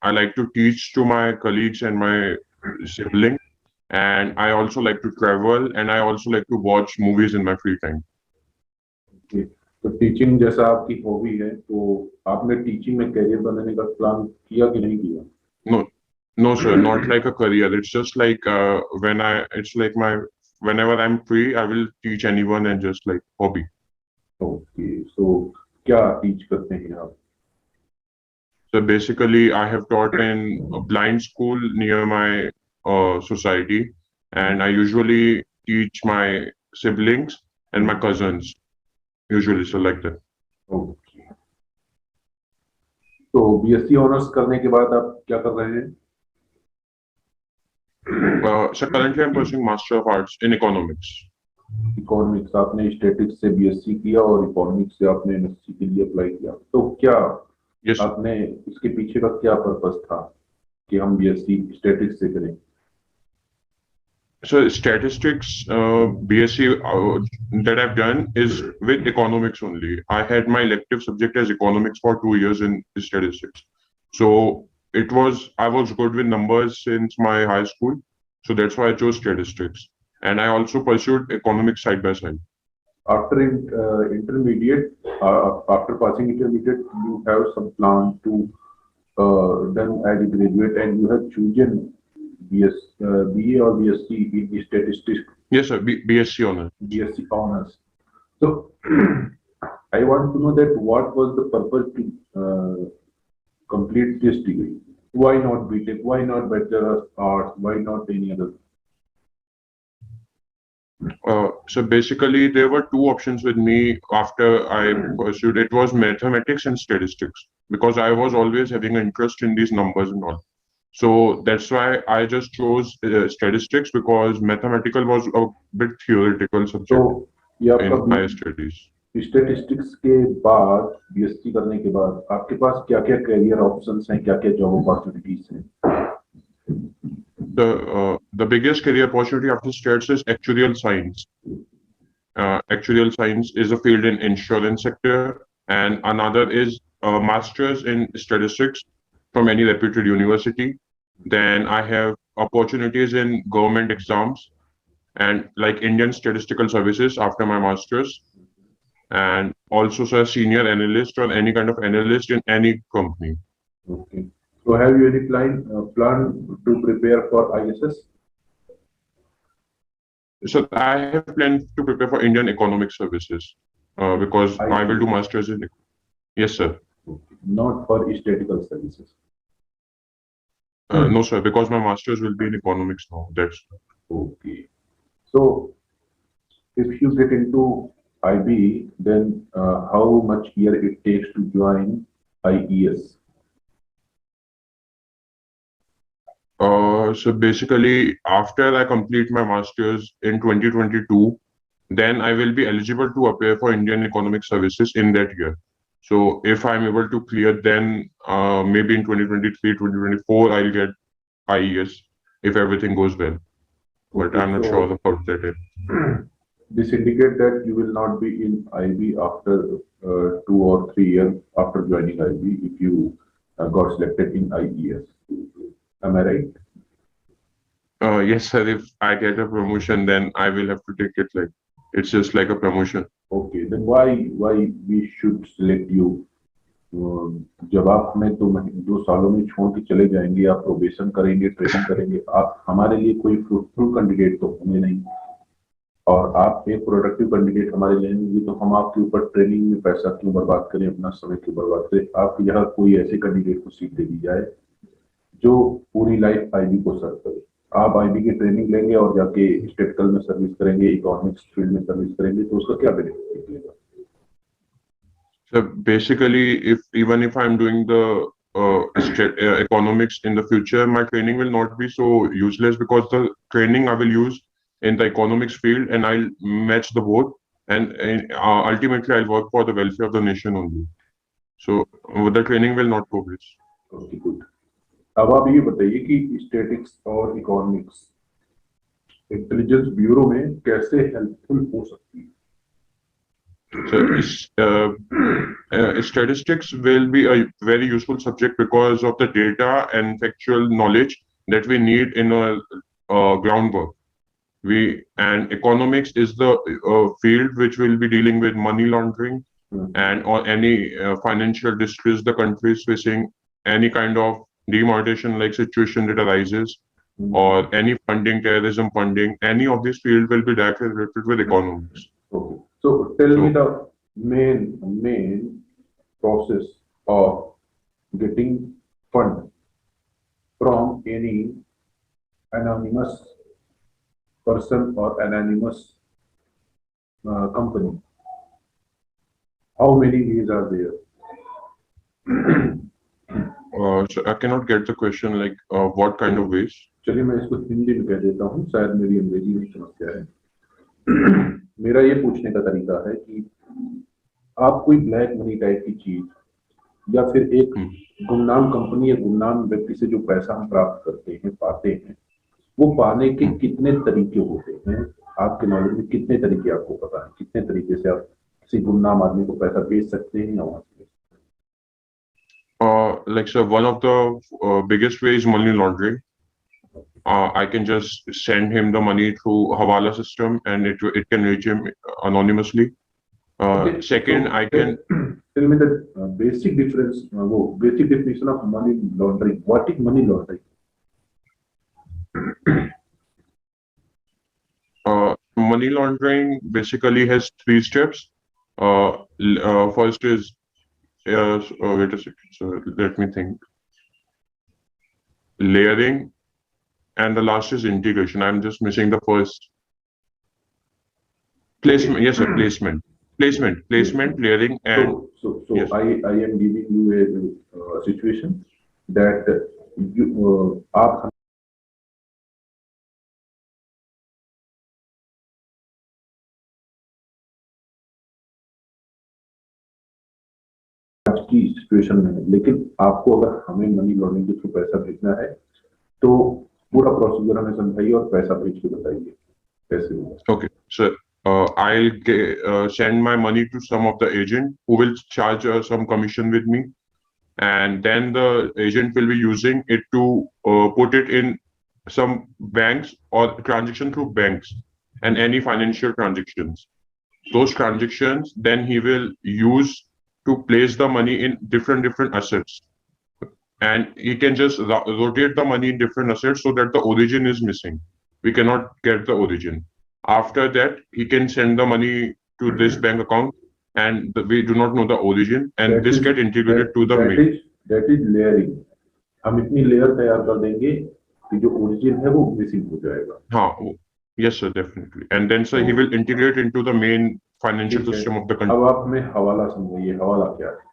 I like to teach to my colleagues and my siblings, and I also like to travel, and I also like to watch movies in my free time. Okay. तो teaching जैसा आपकी hobby है, तो आपने teaching में career बनाने का plan किया कि नहीं किया? No, no, sir, not like a career. It's just like it's like whenever I'm free, I will teach anyone and just like hobby. Okay, so क्या टीच करते हैं आप? So basically, I have taught in a blind school near my society, and I usually teach my siblings and my cousins. Usually, so like that. Okay, तो BSc honours करने के बाद आप क्या कर रहे हैं? So currently, I'm pursuing Master of Arts in Economics. Economics, आपने स्टैटिक्स से बीएससी किया और इकोनॉमिक्स से आपने एमएससी के लिए अप्लाई किया, तो क्या Yes. आपने इसके पीछे का क्या पर्पस था कि हम बीएससी स्टैटिक्स से करें? So statistics, BSc that I've done is with economics only. I had my elective subject as economics for 2 years in statistics. So I was good with numbers since my high school. So that's why I chose statistics. And I also pursued economics side by side. After intermediate, after passing intermediate, you have some plan to done as a graduate, and you have chosen BA or BSc in statistics. Yes, sir. BSc honors. BSc honors. So I want to know that what was the purpose to complete this degree? Why not BTech? Why not Bachelor of Arts? Why not any other? So basically, there were two options with me after I pursued. It was mathematics and statistics because I was always having an interest in these numbers and all. So that's why I just chose statistics because mathematical was a bit theoretical subject So ये in आपका higher studies. Statistics के बाद, BSc करने के बाद आपके पास क्या-क्या career options हैं, क्या-क्या जॉब अपॉर्चुनिटीज हैं? The biggest career opportunity after stats is actuarial science. Actuarial science is a field in insurance sector, and another is a master's in statistics from any reputed university. Then I have opportunities in government exams and like Indian Statistical Services after my master's, and also a senior analyst or any kind of analyst in any company. Okay. So have you any plan to prepare for ISS? So I have planned to prepare for Indian Economic Services because I will do masters in. Yes, sir. Not for statistical services. No, sir, because my masters will be in economics now. That's Okay. So if you get into IB, then how much year it takes to join IES? so basically, after I complete my masters in 2022, then I will be eligible to apply for Indian Economic Services in that year. So if I'm able to clear, then maybe in 2023, 2024, I'll get IES if everything goes well. But Okay, I'm not so sure about that. this indicates that you will not be in IB after 2 or 3 years after joining IB if you got selected in IES. Am I right? Yes, sir. If I get a promotion, then I will have to take it like it's just like a promotion. Okay, then why we should select you? जब आप हमें 2 सालों में छोड़ के चले जाएंगे, आप प्रोबेशन करेंगे, ट्रेनिंग करेंगे, आप हमारे लिए कोई फ्रूटफुल कैंडिडेट तो होंगे नहीं, और आप एक प्रोडक्टिव कैंडिडेट हमारे लिए नहीं, तो हम आपके ऊपर ट्रेनिंग में पैसा क्यों बर्बाद करें, अपना समय क्यों बर्बाद करें? आपकी जगह कोई ऐसे कैंडिडेट को सीट दे दी जाए जो पूरी लाइफ आईबी को सर्व करे। आप आईबी की ट्रेनिंग लेंगे और जाके स्टेटिकल में सर्विस करेंगे, इकोनॉमिक्स फील्ड में सर्विस करेंगे, तो उसका क्या बेनिफिट निकलेगा? So basically, even if I'm doing the economics in the future, my training will not be so useless because the training I will use in the economics field and I'll match the both, and ultimately I'll work for the welfare of the nation only. So the training will not go waste. Okay, good. अब आप ये बताइए कि statics और economics intelligence bureau में कैसे helpful हो सकती है? So statistics will be a very useful subject because of the data and factual knowledge that we need in our groundwork. And economics is the field which will be dealing with money laundering and or any financial distress the country is facing, any kind of demonetization like situation that arises, or any funding, terrorism funding, any of these field will be directly related with economics. Okay. So tell me So the main process of getting fund from any anonymous person or anonymous company. How many ways are there? so I cannot get the question like what kind of ways. चलिए मैं इसको हिंदी में कह देता हूँ, शायद मेरी अंग्रेजी में समस्या है। मेरा ये पूछने का तरीका है कि आप कोई ब्लैक मनी टाइप की चीज या फिर एक गुमनाम कंपनी या गुमनाम व्यक्ति से जो पैसा हम प्राप्त करते हैं, पाते हैं, वो पाने के कितने तरीके होते हैं? आपके नॉलेज में कितने तरीके आपको पता है? कितने तरीके से आप किसी गुमनाम आदमी को पैसा भेज सकते हैं या वहां से? Like so one of the biggest way is money laundering. I can just send him the money through Hawala system and it can reach him anonymously. Okay, Second, so I can tell me the basic difference, basic definition of money laundering. What is money laundering? money laundering basically has three steps. First is wait a second. So let me think. Layering, and the last is integration. I'm just missing the first. Placement. Yes, sir. Placement, layering, and So yes. I am giving you a situation that you आप आज की situation में है, लेकिन आपको अगर हमें money laundering के थ्रू पैसा भेजना है तो पूरा प्रोसीजर हमें समझाइए और पैसा भेज के बताइए कैसे होगा। Okay, so I'll send my money to some of the agent who will charge some commission with me, and then the agent will be using it to put it in some banks or transaction through banks and any financial transactions. Those transactions, then he will use to place the money in different assets, and he can just rotate the money in different assets so that the origin is missing. We cannot get the origin. After that, he can send the money to this bank account, and we do not know the origin, and this get integrated to the mail. That is layering. हम इतनी layer तैयार कर देंगे कि जो origin है वो missing हो जाएगा। हाँ, yes sir, definitely. And then sir, he will integrate into the main financial system of the country. अब आप हमें हवाला समझाइए, हवाला क्या है?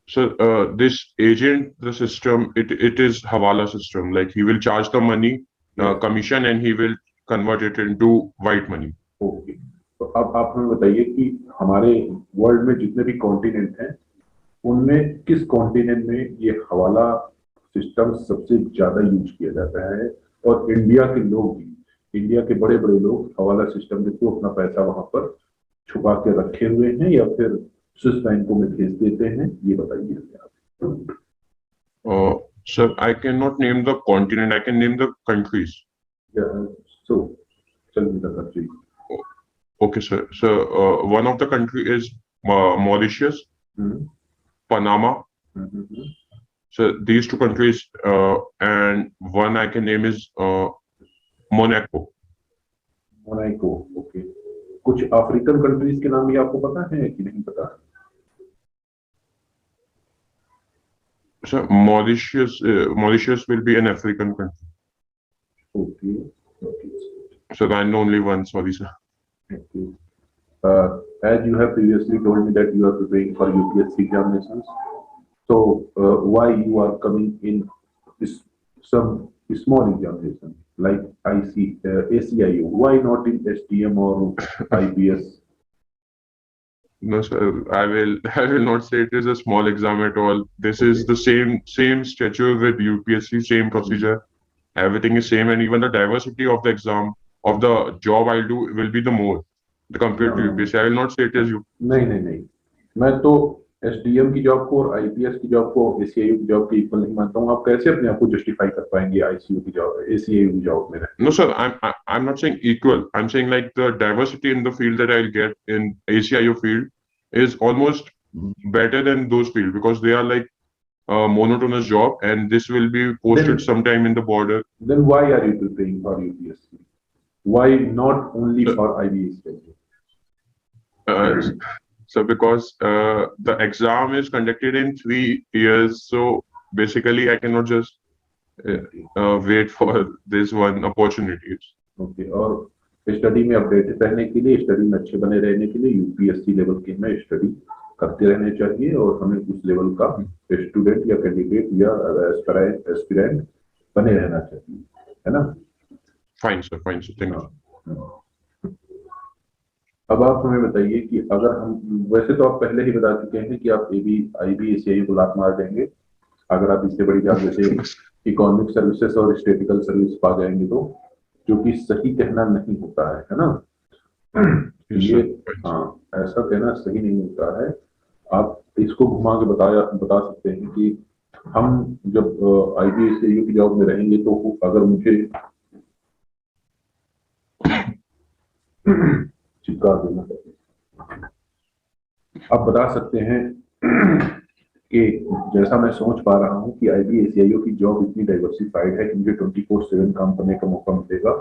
So this agent, the system, it is Hawala system. Like he will charge the money commission and he will convert it into white money. Okay, तो अब आप हमें बताइए कि हमारे वर्ल्ड में जितने भी कॉन्टिनेंट हैं उनमें किस कॉन्टिनेंट में ये हवाला सिस्टम सबसे ज्यादा यूज किया जाता है, और इंडिया के लोग भी, इंडिया के बड़े बड़े लोग हवाला सिस्टम के थ्रू अपना पैसा वहां पर छुपा के रखे हुए हैं या फिर स्विस बैंकों में भेज देते हैं, ये बताइए आप। Sir, I cannot name the continent. I can name the countries. Yeah, so tell me the country. Okay, sir. So one of the country is Mauritius, Panama. So these two countries, and one I can name is Monaco. Monaco, okay. कुछ African countries के नाम भी आपको पता है कि नहीं पता? So Mauritius will be an African country. Okay, okay. So I know only one. Sorry, sir. Okay. As you have previously told me that you are preparing for UPSC examinations, so why you are coming in some small examination like ACIO? Why not in STM or IPS? No, sir. I will not say it is a small exam at all. This is the same schedule with UPSC, same procedure. Everything is same, and even the diversity of the exam of the job I'll do will be the more. compared to UPSC. I will not say it is you. नहीं नहीं नहीं, मैं तो SDM की job को और IPS की job को एसीआईयू की जॉब के इक्वल नहीं मानता हूँ। आप कैसे अपने आप को जस्टिफाई कर पाएंगे आईसीयू की जॉब, एसीआईयू की जॉब में? No, sir, I'm not saying equal. I'm saying like the diversity in the field that I'll get in ACIO field is almost better than those fields because they are like a monotonous job and this will be posted Then- sometime in the border. Then why are you preparing for UPSC? Why not only So- for IBS? Uh, so because the exam is conducted in 3 years, so basically I cannot just wait for this one opportunity. Okay, और study में updated रहने के लिए, study में अच्छे बने रहने के लिए यूपीएससी लेवल के में स्टडी करते रहने चाहिए और हमें उस लेवल का स्टूडेंट या कैंडिडेट या एस्पिरेंट बने रहना चाहिए, है ना? Fine, sir. Fine, sir. Thank you. अब आप हमें बताइए कि अगर हम, वैसे तो आप पहले ही बता चुके हैं कि आप आईबी एसीआई को लात मार देंगे अगर आप इससे बड़ी जॉब जैसे इकोनॉमिक सर्विसेज और स्टेटिकल सर्विस पा जाएंगे तो, जो कि सही कहना नहीं होता है ना? Yes, ये sir. हाँ, ऐसा कहना सही नहीं होता है। आप इसको घुमा के बता सकते हैं कि हम जब आईबीएसयू की जॉब में रहेंगे तो अगर मुझे चिपका देना चाहिए, आप बता सकते हैं कि जैसा मैं सोच पा रहा हूँ कि आईबीएसईओ की जॉब इतनी डाइवर्सिफाइड है कि मुझे 24/7 काम करने का मौका मिलेगा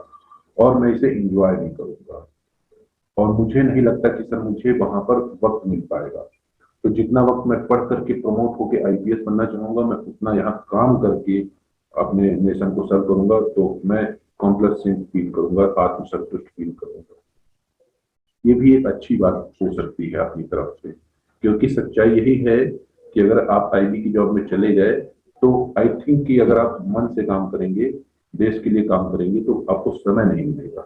और मैं इसे एंजॉय नहीं करूंगा और मुझे नहीं लगता कि सर मुझे वहां पर वक्त मिल पाएगा। तो जितना वक्त मैं पढ़ करके प्रमोट होकर आईपीएस बनना चाहूंगा, मैं उतना यहाँ काम करके अपने नेशन को सर्व करूंगा, तो मैं कॉम्प्लेक्स फील करूंगा, आत्मसंतुष्ट फील करूंगा। ये भी एक अच्छी बात हो सकती है अपनी तरफ से, क्योंकि सच्चाई यही है कि अगर आप आईबी की जॉब में चले गए तो आई थिंक कि अगर आप मन से काम करेंगे, देश के लिए काम करेंगे, तो आपको समय नहीं मिलेगा,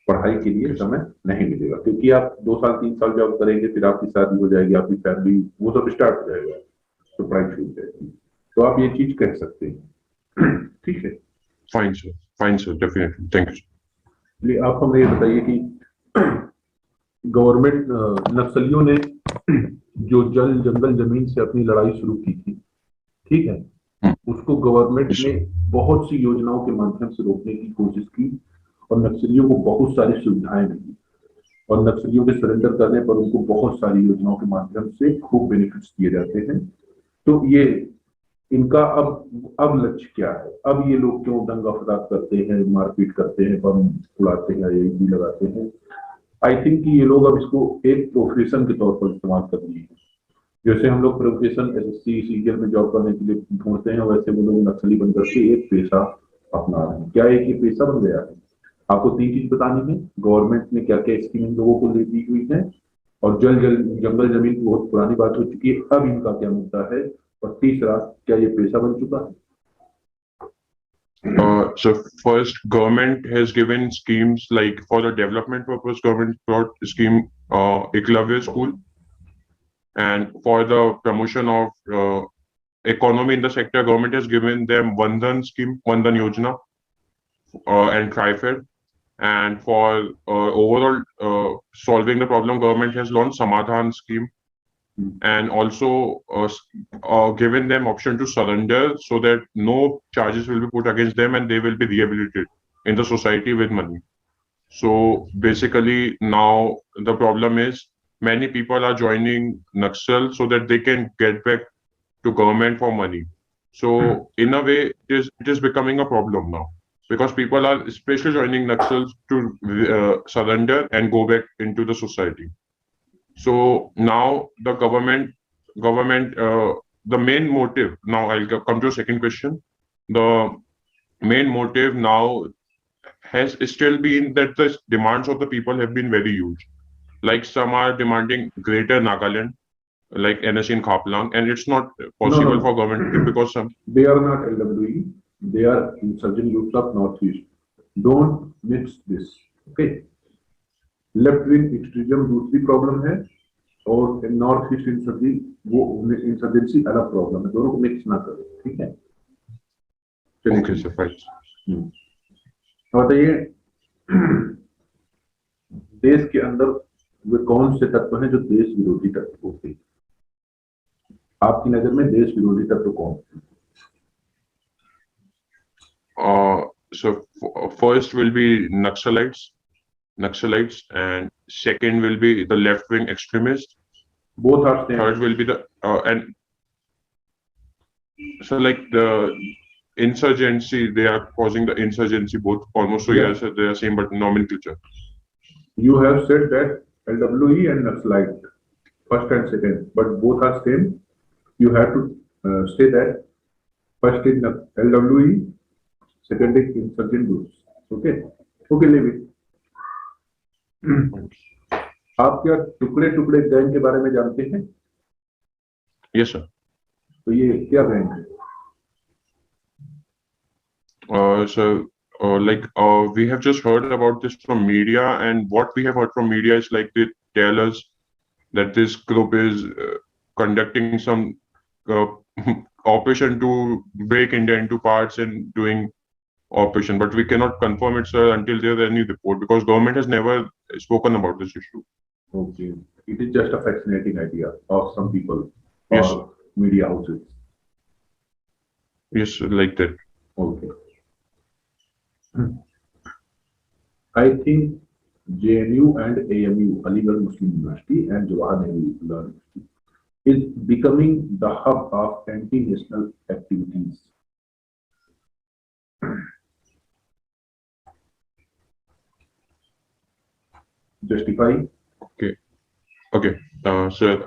पढ़ाई के लिए समय नहीं मिलेगा, क्योंकि आप 2 साल 3 साल जॉब करेंगे, फिर आपकी शादी हो जाएगी, आपकी फैमिली, वो सब स्टार्ट हो जाएगा, तो पढ़ाई छूट जाएगी। तो आप ये चीज कह सकते हैं, ठीक है? Fine, sir. Fine, sir. Definitely. Thank you. चलिए, आप हमें ये बताइए कि गवर्नमेंट नक्सलियों ने जो जंगल जमीन से अपनी लड़ाई शुरू की थी, ठीक है, उसको गवर्नमेंट ने बहुत सी योजनाओं के माध्यम से रोकने की कोशिश की और नक्सलियों को बहुत सारी सुविधाएं दी और नक्सलियों के सरेंडर करने पर उनको बहुत सारी योजनाओं के माध्यम से खूब बेनिफिट्स दिए जाते हैं। तो ये इनका अब लक्ष्य क्या है? अब ये लोग क्यों दंगा फसाद करते हैं, मारपीट करते हैं, बम उड़ाते हैं, आईईडी लगाते हैं? आई थिंक कि ये लोग अब इसको एक प्रोफेशन के तौर पर इस्तेमाल कर रही है। जैसे हम लोग प्रोफेशन एसएससी सीजीएल में जॉब करने के लिए ढूंढते हैं, वैसे वो लोग नक्सली बनकर के एक पेशा अपना रहे हैं। क्या एक ये पेशा बन गया है? आपको 3 चीज बतानी है, गवर्नमेंट ने क्या क्या स्कीम इन लोगों को ले दी हुई है, और जंगल जमीन की बहुत पुरानी बात हो चुकी है, अब इनका क्या मुद्दा है, और तीसरा, क्या ये पेशा बन चुका है? So first, government has given schemes like for the development purpose, government brought scheme Eklavya School, and for the promotion of economy in the sector, government has given them Vandan scheme, Vandan Yojana, and TriFed. And for overall solving the problem, government has launched Samadhan scheme, and also given them option to surrender so that no charges will be put against them and they will be rehabilitated in the society with money. So basically now the problem is many people are joining Naxal so that they can get back to government for money. So in a way it is becoming a problem now because people are especially joining Naxals to surrender and go back into the society. So now the government, the main motive, now I'll come to a second question. The main motive now has still been that the demands of the people have been very huge. Like some are demanding greater Nagaland, like NS in Khaplang, and it's not possible No. for government because some. They are not LWE, they are insurgent groups of Northeast. Don't mix this, okay? Left wing extremism दूसरी problem है और north east इंसर्जी वो insurgency अलग problem है, दोनों को mix ना करें, ठीक है? Okay, sir, right. बताइए, देश के अंदर वे कौन से तत्व हैं जो देश विरोधी तत्व होते हैं? आपकी नजर में देश विरोधी तत्व कौन है? So first will be Naxalites, and second will be the left-wing extremists. Both are same. Third will be the and so like the insurgency, they are causing the insurgency both almost. So Yeah. yes, they are same but nomenclature. You have said that LWE and Naxalite, first and second, but both are same. You have to say that first is LWE, second is insurgent groups. Okay, okay, leave it. आप क्या टुकड़े टुकड़े gang के बारे में जानते हैं? Yes, sir. तो ये क्या गैंग है? We have just heard about this from media, and what we have heard from media is like they tell us that this group is conducting some operation to break India into parts and doing operation, but we cannot confirm it, sir, until there's any report, because government has never spoken about this issue. Okay, it is just a fascinating idea of some people Yes. or media houses. Yes, like that. Okay. I think JNU and AMU, Aligarh Muslim University, and Jawaharlal Nehru University is becoming the hub of anti-national activities. Justify? Okay. Sir,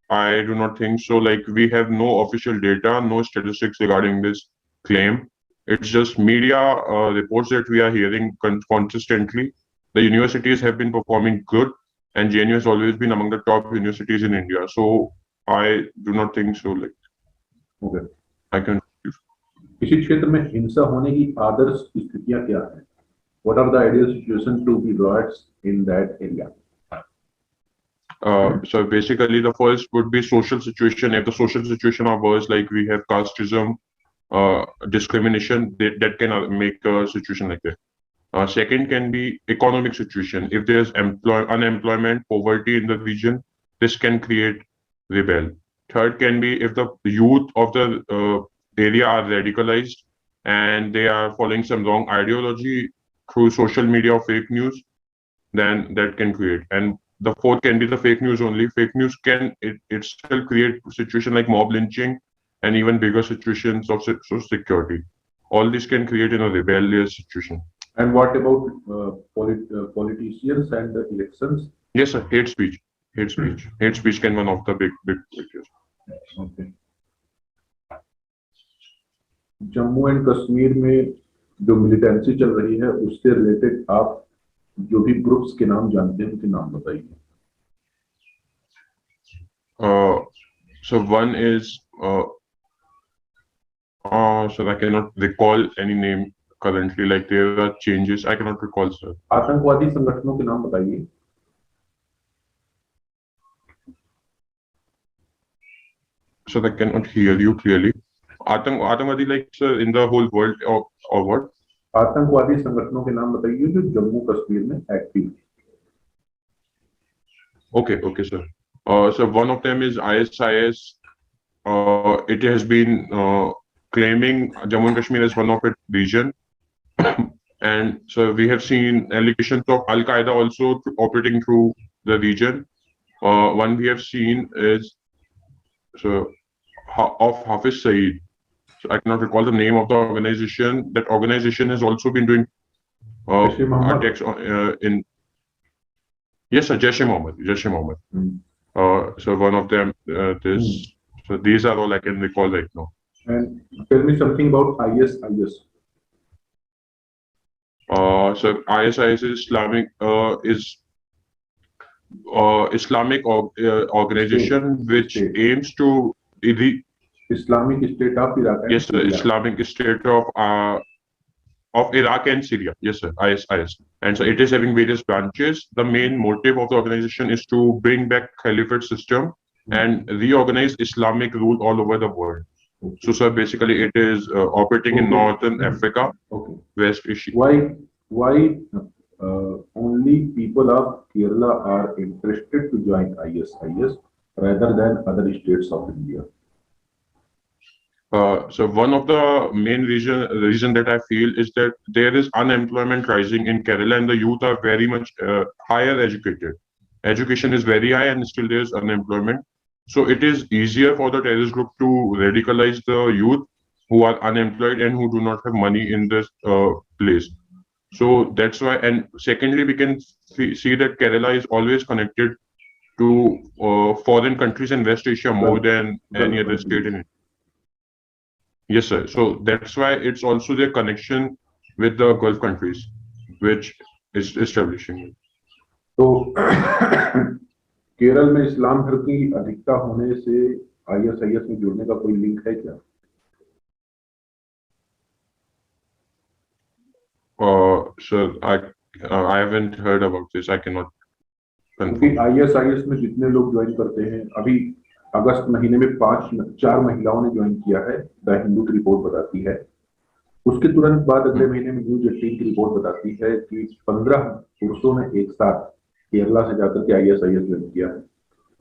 I do not think so. Like, we have no official data, no statistics regarding this claim. It's just media reports that we are hearing consistently. The universities have been performing good, and JNU has always been among the top universities in India. So I do not think so. Like, Okay. I can. इसी क्षेत्र में हिंसा होने की आदर्श स्थितियां क्या हैं? What are the ideal situations to be riots in that area? So basically, the first would be social situation. If the social situation are worse, like we have casteism, discrimination, that can make a situation like that. Second can be economic situation. If there's unemployment, poverty in the region, this can create rebel. Third can be if the youth of the area are radicalized and they are following some wrong ideology through social media or fake news, then that can create. And the fourth can be the fake news only. Fake news can itself create situation like mob lynching and even bigger situations of social security. All this can create in a rebellious situation. And what about politicians and the elections? Yes, sir. Hate speech. Hate speech. Hate speech can one of the big issues. Okay. Jammu and Kashmir में जो militancy चल रही है उससे related आप जो भी groups के नाम जानते हैं उनके नाम बताइए. So one is so I cannot recall any name currently. Like there are changes. I cannot recall, sir. आतंकवादी संगठनों के नाम बताइए. So I cannot hear you clearly. Atankwadi, like sir, in the whole world or what? आतंकवादी संगठनों के नाम बताइए जो जम्मू कश्मीर में active. Okay, sir. So one of them is ISIS. It has been claiming Jammu and Kashmir as one of its region. And so we have seen allegations of Al Qaeda also operating through the region. One we have seen is of Hafiz Saeed. So I cannot recall the name of the organization. That organization has also been doing attacks in. Yes, sir, Jaish-e Mohammed. So one of them, so these are all I can recall right now. And tell me something about ISIS. So ISIS is Islamic organization which aims to Islamic State of Iraq. Yes, sir, Islamic State of Iraq and Syria. Yes, sir, ISIS. And so it is having various branches. The main motive of the organization is to bring back caliphate system and reorganize Islamic rule all over the world. Okay. So, sir, basically it is operating in Northern Africa, West Asia. Why only people of Kerala are interested to join ISIS rather than other states of India. So one of the main reason that I feel is that there is unemployment rising in Kerala, and the youth are very much higher educated. Education is very high, and still there is unemployment. So it is easier for the terrorist group to radicalize the youth who are unemployed and who do not have money in this place. So that's why. And secondly, we can see that Kerala is always connected to foreign countries in West Asia more Gulf, than any Gulf other state countries. in. Yes, sir. So that's why it's also their connection with the Gulf countries, which is establishing it. तो केरल में इस्लाम धर्म की अधिकता होने से ISIS में जुड़ने का कोई लिंक है क्या? Sir, I haven't heard about this. I cannot क्योंकि confirm. ISIS में जितने लोग ज्वाइन करते हैं, अभी अगस्त महीने में 4 महिलाओं ने ज्वाइन किया है, द हिंदू की रिपोर्ट बताती है। उसके तुरंत बाद अगले महीने में न्यूज 18 की रिपोर्ट बताती है कि 15 पुरुषों ने एक साथ केरला से जाकर के ISIS ज्वाइन किया है,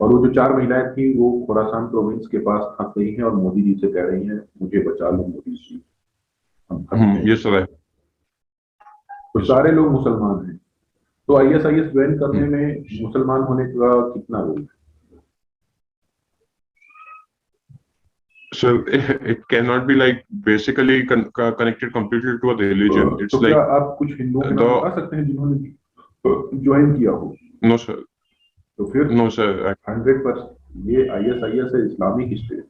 और वो जो 4 महिलाएं थी वो खोरासान प्रोविंस के पास फंस गई हैं और मोदी जी से कह रही हैं, मुझे बचा लो मोदी जी, हम फंस गए। Yes, sir. तो सारे लोग मुसलमान हैं, तो ISIS ज्वाइन करने में मुसलमान होने का कितना रोल है? So it cannot be like basically connected completely to a religion. It's तो like क्या आप कुछ हिंदुओं के नाम बता सकते हैं जिन्होंने ज्वाइन किया हो? no, sir. तो फिर No, sir. 100% ये ISIS है, इस्लामिक स्टेट।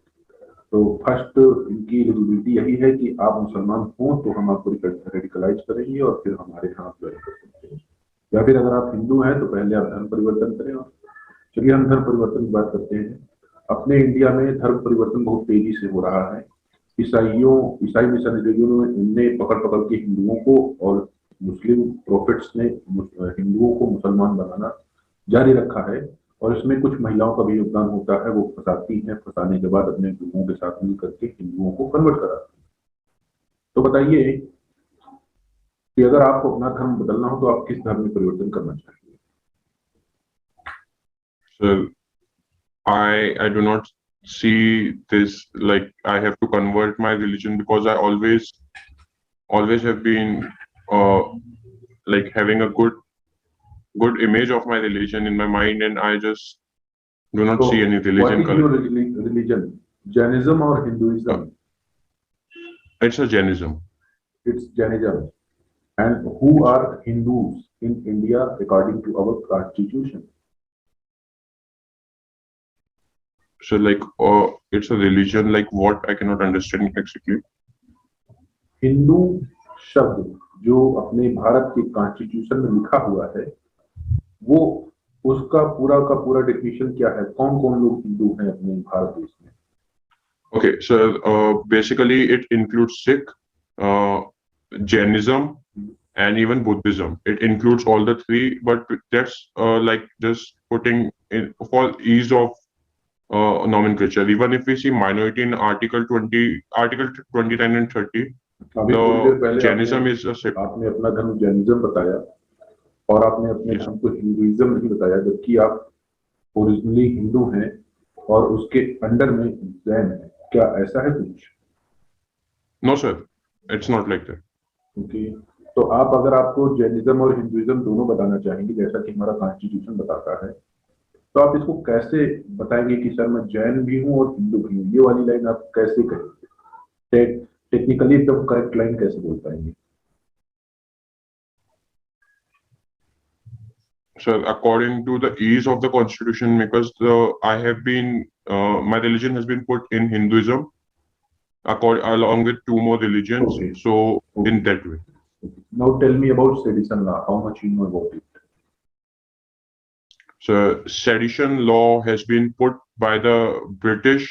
तो फर्स्ट इनकी एलिजिबिलिटी यही है कि आप मुसलमान हो तो हम आपको रेडिकलाइज करेंगे और फिर हमारे यहाँ ज्वाइन कर सकते हैं, या फिर अगर आप हिंदू हैं तो पहले आप धर्म परिवर्तन करें। और चलिए हम धर्म परिवर्तन की बात करते हैं। अपने इंडिया में धर्म परिवर्तन बहुत तेजी से हो रहा है। ईसाई मिशनरियों ने पकड़ पकड़ के हिंदुओं को और मुस्लिम प्रोफेट्स ने हिंदुओं को मुसलमान बनाना जारी रखा है, और इसमें कुछ महिलाओं का भी योगदान होता है। वो फंसाती हैं, फंसाने के बाद अपने गुरुओं के साथ मिल करके हिंदुओं को कन्वर्ट कराती हैं। तो बताइए कि अगर आपको अपना धर्म बदलना हो तो आप किस धर्म में परिवर्तन करना चाहेंगे? So I do not see this like I have to convert my religion, because I always have been uh, like having a good image of my religion in my mind, and I just do not So see any what religion is your currently. religion? Jainism or Hinduism? It's a Jainism. It's Jainism. And who are Hindus in India according to our constitution? So like it's a religion, like what I cannot understand exactly. Hindu शब्द जो अपने भारत के constitution में लिखा हुआ है, वो उसका पूरा का पूरा डेफिनेशन क्या है? कौन कौन लोग हिंदू हैं अपने भारत देश में? Okay, so basically it includes Sikh, Jainism, and even Buddhism. It includes all the three, but that's like just putting in for ease of nomenclature. Even if we see minority in Article 29 and 30, अभी थोड़ी देर the पहले Jainism is a आपने अपना धर्म Jainism बताया और आपने अपने Yes. धर्म को हिंदुइज्म नहीं बताया, जबकि आप ओरिजिनली हिंदू हैं और उसके अंडर में जैन है। क्या ऐसा है कुछ? No, sir, it's not like that. क्योंकि तो आप अगर आपको जैनिज्म और हिंदुइज्म दोनों बताना चाहेंगे जैसा कि हमारा कॉन्स्टिट्यूशन बताता है, तो आप इसको कैसे बताएंगे कि सर मैं जैन भी हूँ और हिंदू भी हूँ? ये वाली लाइन आप कैसे कहेंगे? टेक्निकली एकदम करेक्ट लाइन कैसे बोल पाएंगे? So according to the ease of the constitution, because I have been my religion has been put in Hinduism along with two more religions. Okay. So Okay. in that way. Now tell me about sedition law. How much you know about it? So sedition law has been put by the British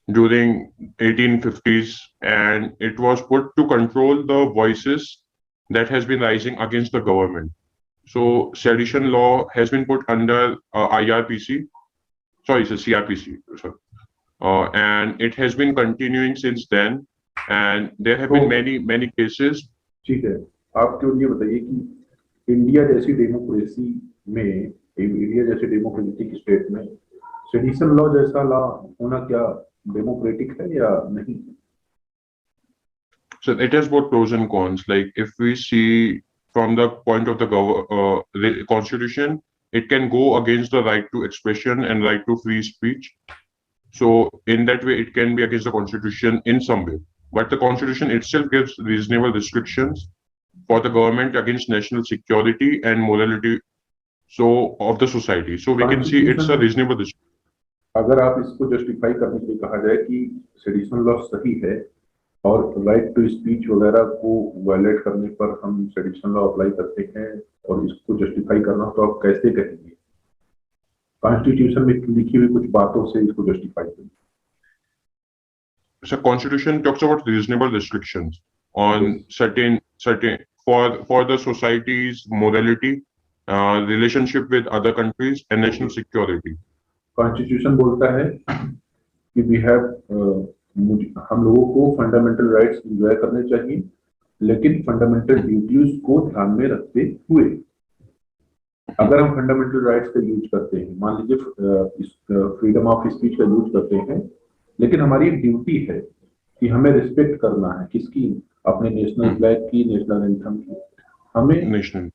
during 1850s, and it was put to control the voices that has been rising against the government. So sedition law has been put under IRPC, sorry, it's a CRPC, sorry. And it has been continuing since then, and there have been many cases. ठीक है, आप क्यों ये बताइए कि India जैसी democracy में, India जैसे डेमोक्रेटिक स्टेट में सेडिशन लॉ जैसा लॉ होना क्या डेमोक्रेटिक है या नहीं? So it has both pros and cons. Like if we see from the point of the constitution, it can go against the right to expression and right to free speech. So in that way, it can be against the constitution in some way. But the constitution itself gives reasonable restrictions for the government against national security and morality so of the society. So we can see it's a constitution reasonable restriction. अगर आप इसको justify करने के लिए कहा जाए कि sedition law सही है और राइट टू स्पीच वगैरह को वायलेट करने पर हम सेडिशन लॉ अप्लाई करते हैं और इसको जस्टिफाई करना, तो आप कैसे कहेंगे? कॉन्स्टिट्यूशन में लिखी हुई कुछ बातों से इसको जस्टिफाई करें। So constitution talks about reasonable restrictions on certain for the society's morality, relationship with other countries and national security. Constitution बोलता है कि वी हैव हम लोगों को फंडामेंटल राइट्स एंजॉय करने चाहिए, लेकिन फंडामेंटल ड्यूटीज को ध्यान में रखते हुए। अगर हम फंडामेंटल राइट्स का यूज करते हैं, मान लीजिए फ्रीडम ऑफ स्पीच का यूज करते हैं, लेकिन हमारी ड्यूटी है कि हमें रिस्पेक्ट करना है किसकी? अपने नेशनल फ्लैग की, नेशनल एंथम की। हमें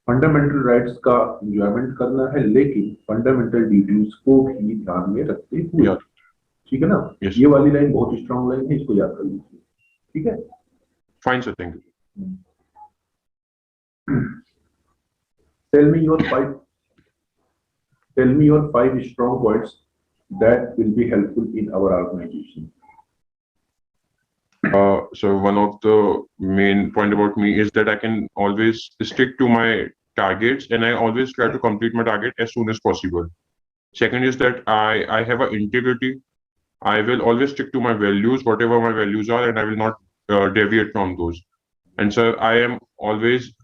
फंडामेंटल राइट्स का एंजॉयमेंट करना है, लेकिन फंडामेंटल ड्यूटीज को भी ध्यान में रखते हुए। ठीक है ना? ये वाली लाइन बहुत स्ट्रॉन्ग लाइन है, इसको याद कर लीजिए। ठीक है, fine sir, thank you. Tell me your 5 strong points that will be helpful in our organization. So one of the main point about me is that I can always stick to my targets and I always try to complete my target as soon as possible. Second is that I have an integrity. I will always stick to my values, whatever my values are, and I will not deviate from those. And so I am always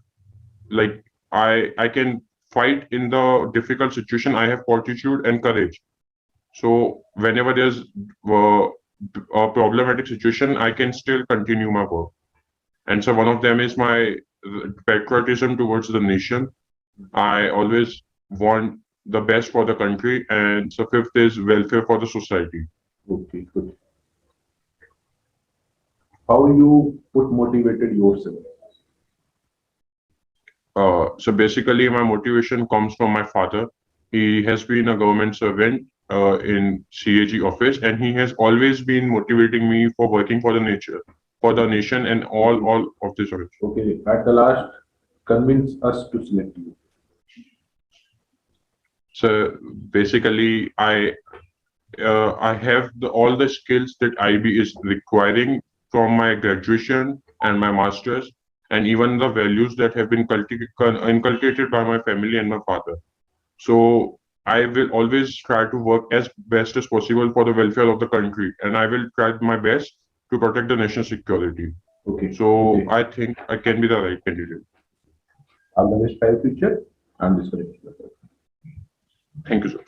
like I can fight in the difficult situation. I have fortitude and courage. So whenever there's a problematic situation, I can still continue my work. And so one of them is my patriotism towards the nation. I always want the best for the country. And so fifth is welfare for the society. Okay, good. How you put motivated yourself? So basically my motivation comes from my father. He has been a government servant in CAG office, and he has always been motivating me for working for the nation and all of this. Okay, at the last, convince us to select you. So basically I have all the skills that IB is requiring from my graduation and my master's, and even the values that have been inculcated by my family and my father. So I will always try to work as best as possible for the welfare of the country, and I will try my best to protect the national security. Okay. So okay. I think I can be the right candidate. All the best for your future and this. Thank you, sir.